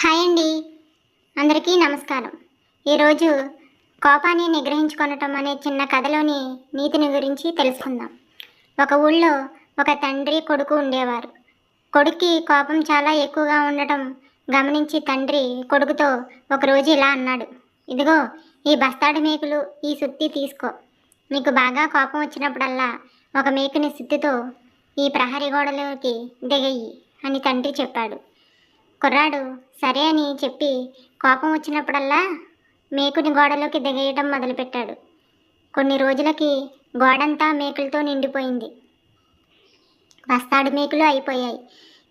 Hi అండి, అందరికీ నమస్కారం. ఈరోజు కోపాన్ని నిగ్రహించుకొనటం అనే చిన్న కథలోని నీతిని గురించి తెలుసుకుందాం. ఒక ఊళ్ళో ఒక తండ్రి కొడుకు ఉండేవారు. కొడుక్కి కోపం చాలా ఎక్కువగా ఉండటం గమనించి తండ్రి కొడుకుతో ఒకరోజు ఇలా అన్నాడు. ఇదిగో, ఈ బస్తాడు మేకులు, ఈ సుత్తి తీసుకో. నీకు బాగా కోపం వచ్చినప్పుడల్లా ఒక మేకుని సుత్తితో ఈ ప్రహరీ గోడలోకి దిగయ్యి అని తండ్రి చెప్పాడు. కుర్రాడు సరే అని చెప్పి కోపం వచ్చినప్పుడల్లా మేకుని గోడలోకి దిగేయటం మొదలుపెట్టాడు. కొన్ని రోజులకి గోడంతా మేకులతో నిండిపోయింది. బస్తాడు మేకులు అయిపోయాయి.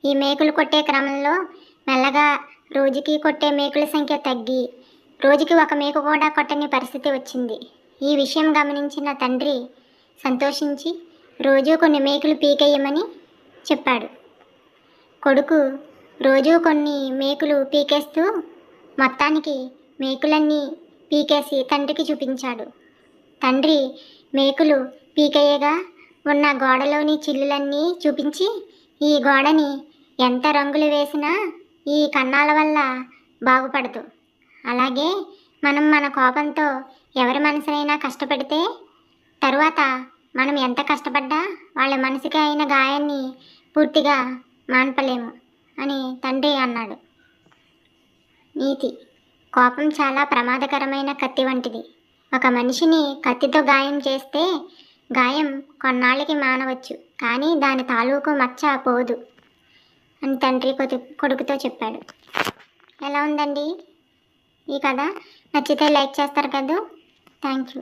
ఈ మేకులు కొట్టే క్రమంలో మెల్లగా రోజుకి కొట్టే మేకుల సంఖ్య తగ్గి రోజుకి ఒక మేకు కూడా కొట్టని పరిస్థితి వచ్చింది. ఈ విషయం గమనించిన తండ్రి సంతోషించి రోజు కొన్ని మేకులు పీకేయమని చెప్పాడు. కొడుకు రోజు కొన్ని మేకులు పీకేస్తూ మొత్తానికి మేకులన్నీ పీకేసి తండ్రికి చూపించాడు. తండ్రి మేకులు పీకేయగా ఉన్న గోడలోని చిల్లులన్నీ చూపించి, ఈ గోడని ఎంత రంగులు వేసినా ఈ కన్నాల వల్ల బాగుపడదు. అలాగే మనం మన కోపంతో ఎవరి మనసునైనా కష్టపెడితే తరువాత మనం ఎంత కష్టపడ్డా వాళ్ళ మనసుకి అయిన గాయాన్ని పూర్తిగా మాన్పలేము అని తండ్రి అన్నాడు. నీతి: కోపం చాలా ప్రమాదకరమైన కత్తి వంటిది. ఒక మనిషిని కత్తితో గాయం చేస్తే గాయం కొన్నాళ్ళకి మానవచ్చు, కానీ దాని తాలూకు మచ్చ పోదు అని తండ్రి కొడుకుతో చెప్పాడు. ఎలా ఉందండి ఈ కథ? నచ్చితే లైక్ చేస్తారు కదా. Thank you.